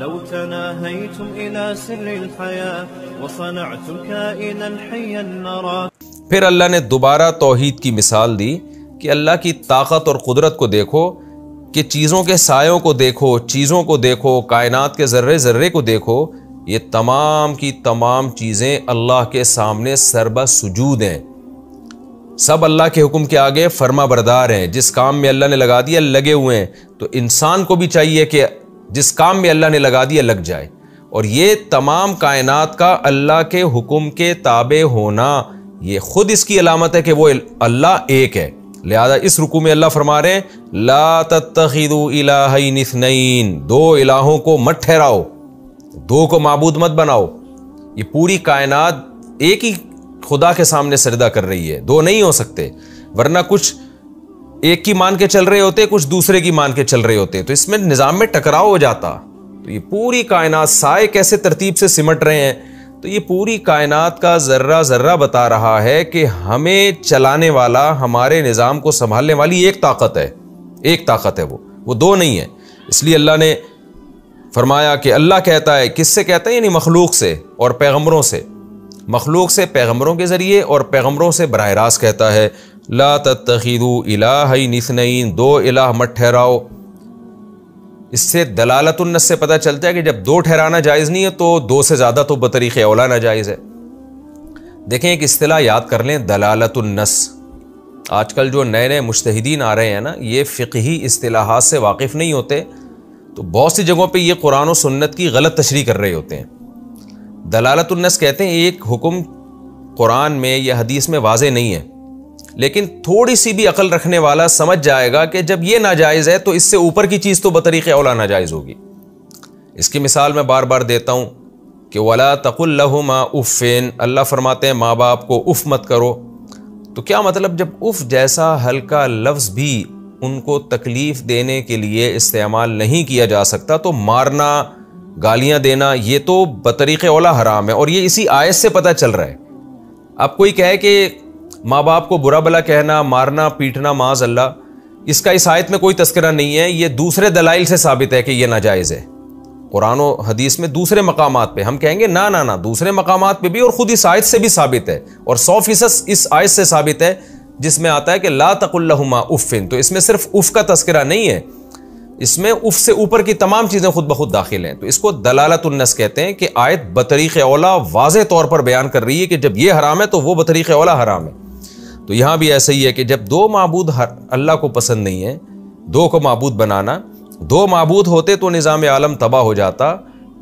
لو تناهيتم إلى سر الحياة وصنعتم كائنا حيا نرى. پھر اللہ نے دوبارہ توحید کی مثال دی کہ اللہ کی طاقت اور قدرت کو دیکھو، کہ چیزوں کے سایوں کو دیکھو، چیزوں کو دیکھو، کائنات کے ذرے ذرے کو دیکھو، یہ تمام کی تمام چیزیں اللہ کے سامنے سربہ سجود ہیں، سب اللہ کے حکم کے آگے فرما بردار ہیں، جس کام میں اللہ نے لگا دیا لگے ہوئے ہیں. تو انسان کو بھی چاہیے کہ جس کام میں اللہ نے لگا دیا لگ جائے. اور یہ تمام کائنات کا اللہ کے حکم کے تابع ہونا، یہ خود اس کی علامت ہے کہ وہ اللہ ایک ہے. لہذا اس رکوع میں اللہ فرما رہے ہیں لا تتخذوا الہین اثنین، دو الہوں کو مت ٹھہراؤ، دو کو معبود مت بناؤ. یہ پوری کائنات ایک ہی خدا کے سامنے سجدہ کر رہی ہے، دو نہیں ہو سکتے، ورنہ کچھ ایک کی مان کے چل رہے ہوتے، کچھ دوسرے کی مان کے چل رہے ہوتے، تو اس میں نظام میں ٹکراؤ ہو جاتا. تو یہ پوری کائنات سائے کیسے ترتیب سے سمٹ رہے ہیں، تو یہ پوری کائنات کا ذرہ ذرہ بتا رہا ہے کہ ہمیں چلانے والا، ہمارے نظام کو سنبھالنے والی ایک طاقت ہے، ایک طاقت ہے، وہ دو نہیں ہے. اس لیے اللہ نے فرمایا کہ اللہ کہتا ہے، کس سے کہتا ہے؟ یعنی مخلوق سے اور پیغمبروں سے، مخلوق سے پیغمبروں کے ذریعے اور پیغمبروں سے براہ راست کہتا ہے لا تتخذوا الہین اثنین، دو الہ مت ٹھہراؤ. اس سے دلالت النص سے پتہ چلتا ہے کہ جب دو ٹھہرانا جائز نہیں ہے تو دو سے زیادہ تو بطریق اولا ناجائز ہے. دیکھیں ایک اصطلاح یاد کر لیں، دلالت النص. آج کل جو نئے نئے مجتہدین آ رہے ہیں نا، یہ فقہی اصطلاحات سے واقف نہیں ہوتے، تو بہت سی جگہوں پہ یہ قرآن و سنت کی غلط تشریح کر رہے ہوتے ہیں. دلالت النص کہتے ہیں ایک حکم قرآن میں یا حدیث میں واضح نہیں ہے، لیکن تھوڑی سی بھی عقل رکھنے والا سمجھ جائے گا کہ جب یہ ناجائز ہے تو اس سے اوپر کی چیز تو بطریق اولا ناجائز ہوگی. اس کی مثال میں بار بار دیتا ہوں کہ وَلَا تَقُلْ لَهُمَا اُفٍّ، اللہ فرماتے ہیں ماں باپ کو اف مت کرو. تو کیا مطلب؟ جب اف جیسا ہلکا لفظ بھی ان کو تکلیف دینے کے لیے استعمال نہیں کیا جا سکتا تو مارنا، گالیاں دینا یہ تو بطریق اولا حرام ہے، اور یہ اسی آیت سے پتہ چل رہا ہے. اب کوئی کہے کہ ماں باپ کو برا بلا کہنا، مارنا، پیٹنا معاذ اللہ، اس کا اس آیت میں کوئی تذکرہ نہیں ہے، یہ دوسرے دلائل سے ثابت ہے کہ یہ ناجائز ہے. قرآن و حدیث میں دوسرے مقامات پہ ہم کہیں گے نہ دوسرے مقامات پہ بھی اور خود اس آیت سے بھی ثابت ہے، اور 100% اس آیت سے ثابت ہے جس میں آتا ہے کہ لا تقل لہما اف. تو اس میں صرف اف کا تذکرہ نہیں ہے، اس میں اف سے اوپر کی تمام چیزیں خود بخود داخل ہیں. تو اس کو دلالت النص کہتے ہیں کہ آیت بطریق اولا واضح طور پر بیان کر رہی ہے کہ جب یہ حرام ہے تو وہ بطریق اولا حرام ہے. تو یہاں بھی ایسا ہی ہے کہ جب دو معبود اللہ کو پسند نہیں ہے، دو کو معبود بنانا، دو معبود ہوتے تو نظام عالم تباہ ہو جاتا،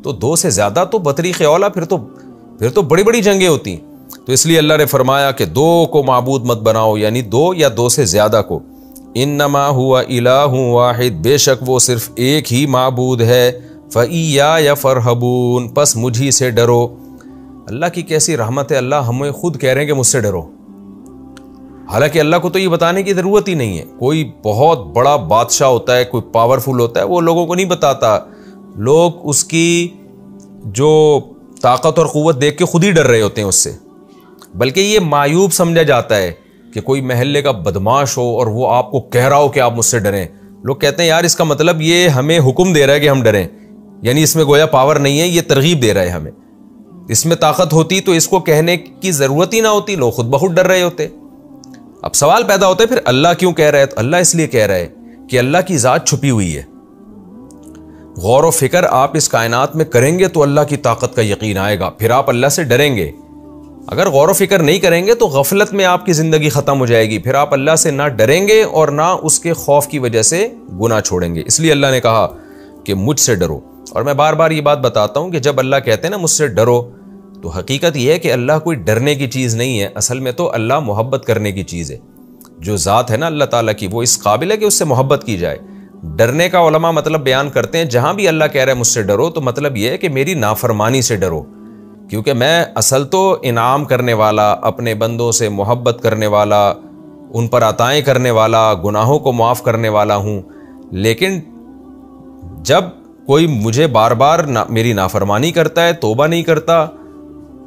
تو دو سے زیادہ تو بطریق اولا پھر تو بڑی بڑی جنگیں ہوتی. تو اس لیے اللہ نے فرمایا کہ دو کو معبود مت بناؤ، یعنی دو یا دو سے زیادہ کو. انما ہوا الہ واحد، بے شک وہ صرف ایک ہی معبود ہے. فَإِيَّايَ فَارْهَبُونَ، پس مجھی سے ڈرو. اللہ کی کیسی رحمت ہے، اللہ ہمیں خود کہہ رہے ہیں کہ مجھ سے ڈرو. حالانکہ اللہ کو تو یہ بتانے کی ضرورت ہی نہیں ہے. کوئی بہت بڑا بادشاہ ہوتا ہے، کوئی پاورفل ہوتا ہے، وہ لوگوں کو نہیں بتاتا، لوگ اس کی جو طاقت اور قوت دیکھ کے خود ہی ڈر رہے ہوتے ہیں اس سے. بلکہ یہ معیوب سمجھا جاتا ہے کہ کوئی محلے کا بدماش ہو اور وہ آپ کو کہہ رہا ہو کہ آپ مجھ سے ڈریں. لوگ کہتے ہیں یار اس کا مطلب یہ ہمیں حکم دے رہا ہے کہ ہم ڈریں، یعنی اس میں گویا پاور نہیں ہے، یہ ترغیب دے رہا ہے ہمیں. اس میں طاقت ہوتی تو اس کو کہنے کی ضرورت ہی نہ ہوتی، لوگ خود بخود ڈر رہے ہوتے. اب سوال پیدا ہوتا ہے پھر اللہ کیوں کہہ رہا ہے؟ تو اللہ اس لیے کہہ رہا ہے کہ اللہ کی ذات چھپی ہوئی ہے. غور و فکر آپ اس کائنات میں کریں گے تو اللہ کی طاقت کا یقین آئے گا، پھر آپ اللہ سے ڈریں گے. اگر غور و فکر نہیں کریں گے تو غفلت میں آپ کی زندگی ختم ہو جائے گی، پھر آپ اللہ سے نہ ڈریں گے اور نہ اس کے خوف کی وجہ سے گناہ چھوڑیں گے. اس لیے اللہ نے کہا کہ مجھ سے ڈرو. اور میں بار بار یہ بات بتاتا ہوں کہ جب اللہ کہتے ہیں نا مجھ سے ڈرو، تو حقیقت یہ ہے کہ اللہ کوئی ڈرنے کی چیز نہیں ہے، اصل میں تو اللہ محبت کرنے کی چیز ہے. جو ذات ہے نا اللہ تعالیٰ کی، وہ اس قابل ہے کہ اس سے محبت کی جائے. ڈرنے کا علماء مطلب بیان کرتے ہیں جہاں بھی اللہ کہہ رہا ہے مجھ سے ڈرو، تو مطلب یہ ہے کہ میری نافرمانی سے ڈرو، کیونکہ میں اصل تو انعام کرنے والا، اپنے بندوں سے محبت کرنے والا، ان پر عطائیں کرنے والا، گناہوں کو معاف کرنے والا ہوں. لیکن جب کوئی مجھے بار بار میری نافرمانی کرتا ہے، توبہ نہیں کرتا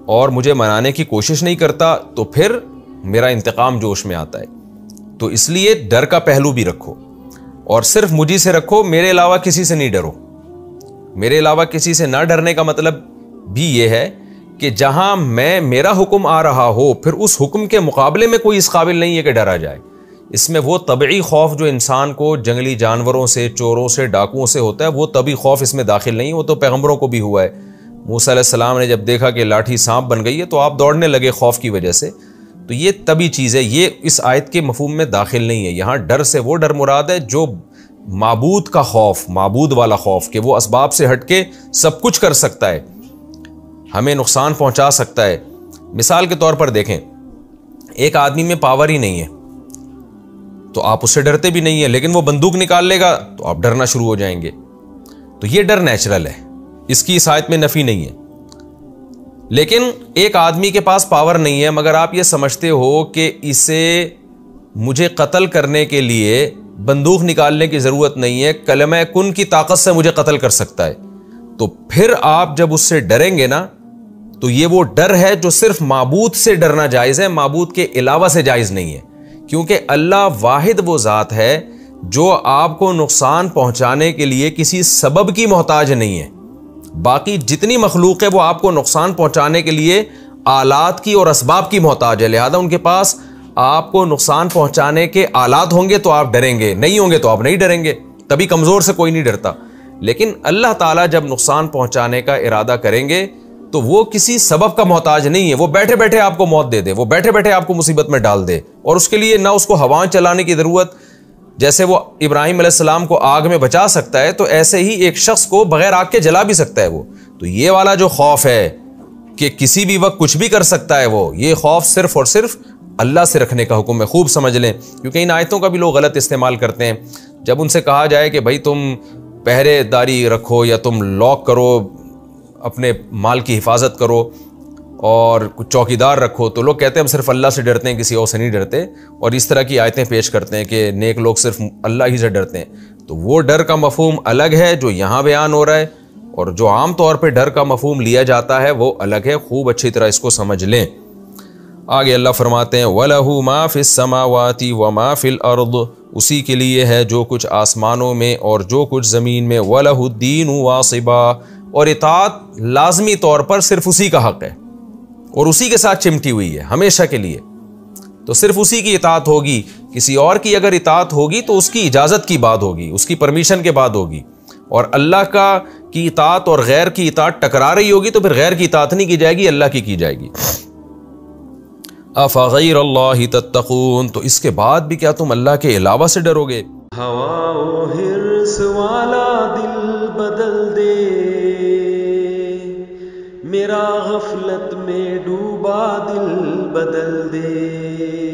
اور مجھے منانے کی کوشش نہیں کرتا، تو پھر میرا انتقام جوش میں آتا ہے. تو اس لیے ڈر کا پہلو بھی رکھو، اور صرف مجھے سے رکھو، میرے علاوہ کسی سے نہیں ڈرو. میرے علاوہ کسی سے نہ ڈرنے کا مطلب بھی یہ ہے کہ جہاں میرا حکم آ رہا ہو پھر اس حکم کے مقابلے میں کوئی اس قابل نہیں ہے کہ ڈرا جائے. اس میں وہ طبعی خوف جو انسان کو جنگلی جانوروں سے، چوروں سے، ڈاکوؤں سے ہوتا ہے، وہ طبعی خوف اس میں داخل نہیں. وہ تو پیغمبروں کو بھی ہوا ہے. موسیٰ علیہ السلام نے جب دیکھا کہ لاٹھی سانپ بن گئی ہے تو آپ دوڑنے لگے خوف کی وجہ سے. تو یہ طبعی چیز ہے، یہ اس آیت کے مفہوم میں داخل نہیں ہے. یہاں ڈر سے وہ ڈر مراد ہے جو معبود کا خوف، معبود والا خوف، کہ وہ اسباب سے ہٹ کے سب کچھ کر سکتا ہے، ہمیں نقصان پہنچا سکتا ہے. مثال کے طور پر دیکھیں، ایک آدمی میں پاور ہی نہیں ہے تو آپ اس سے ڈرتے بھی نہیں ہیں، لیکن وہ بندوق نکال لے گا تو آپ ڈرنا شروع ہو جائیں گے. تو یہ ڈر نیچرل ہے، اس کی اس آیت میں نفی نہیں ہے. لیکن ایک آدمی کے پاس پاور نہیں ہے مگر آپ یہ سمجھتے ہو کہ اسے مجھے قتل کرنے کے لیے بندوق نکالنے کی ضرورت نہیں ہے، کلمہ کن کی طاقت سے مجھے قتل کر سکتا ہے، تو پھر آپ جب اس سے ڈریں گے نا تو یہ وہ ڈر ہے جو صرف معبود سے ڈرنا جائز ہے، معبود کے علاوہ سے جائز نہیں ہے. کیونکہ اللہ واحد وہ ذات ہے جو آپ کو نقصان پہنچانے کے لیے کسی سبب کی محتاج نہیں ہے. باقی جتنی مخلوق ہے وہ آپ کو نقصان پہنچانے کے لیے آلات کی اور اسباب کی محتاج ہے، لہذا ان کے پاس آپ کو نقصان پہنچانے کے آلات ہوں گے تو آپ ڈریں گے، نہیں ہوں گے تو آپ نہیں ڈریں گے. تبھی کمزور سے کوئی نہیں ڈرتا. لیکن اللہ تعالیٰ جب نقصان پہنچانے کا ارادہ کریں گے تو وہ کسی سبب کا محتاج نہیں ہے. وہ بیٹھے بیٹھے آپ کو موت دے دے، وہ بیٹھے بیٹھے آپ کو مصیبت میں ڈال دے، اور اس کے لیے نہ اس کو ہوائیں چلانے کی ضرورت. جیسے وہ ابراہیم علیہ السلام کو آگ میں بچا سکتا ہے تو ایسے ہی ایک شخص کو بغیر آگ کے جلا بھی سکتا ہے وہ. تو یہ والا جو خوف ہے کہ کسی بھی وقت کچھ بھی کر سکتا ہے، وہ یہ خوف صرف اور صرف اللہ سے رکھنے کا حکم ہے. خوب سمجھ لیں، کیونکہ ان آیتوں کا بھی لوگ غلط استعمال کرتے ہیں. جب ان سے کہا جائے کہ بھائی تم پہرے داری رکھو یا تم لاک کرو، اپنے مال کی حفاظت کرو اور کچھ چوکیدار رکھو، تو لوگ کہتے ہیں ہم صرف اللہ سے ڈرتے ہیں، کسی اور سے نہیں ڈرتے، اور اس طرح کی آیتیں پیش کرتے ہیں کہ نیک لوگ صرف اللہ ہی سے ڈرتے ہیں. تو وہ ڈر کا مفہوم الگ ہے جو یہاں بیان ہو رہا ہے، اور جو عام طور پہ ڈر کا مفہوم لیا جاتا ہے وہ الگ ہے. خوب اچھی طرح اس کو سمجھ لیں. آگے اللہ فرماتے ہیں وَلَهُ مَا فِي السَّمَاوَاتِ وَمَا فِي الْأَرْضِ، اسی کے لیے ہے جو کچھ آسمانوں میں اور جو کچھ زمین میں. وَلَهُ الدِّينُ وَاصِبًا، اور اطاعت لازمی طور پر صرف اسی کا حق ہے اور اسی کے ساتھ چمٹی ہوئی ہے ہمیشہ کے لیے. تو صرف اسی کی اطاعت ہوگی. کسی اور کی اگر اطاعت ہوگی تو اس کی اجازت کی بات ہوگی، اس کی پرمیشن کے بعد ہوگی. اور اللہ کی اطاعت اور غیر کی اطاعت ٹکرا رہی ہوگی تو پھر غیر کی اطاعت نہیں کی جائے گی، اللہ کی جائے گی. افغیر اللہ تتقون، تو اس کے بعد بھی کیا تم اللہ کے علاوہ سے ڈرو گے؟ ہوا و حرص والا دل بدل دے، میرا غفلت میں ڈوبا دل بدل دے.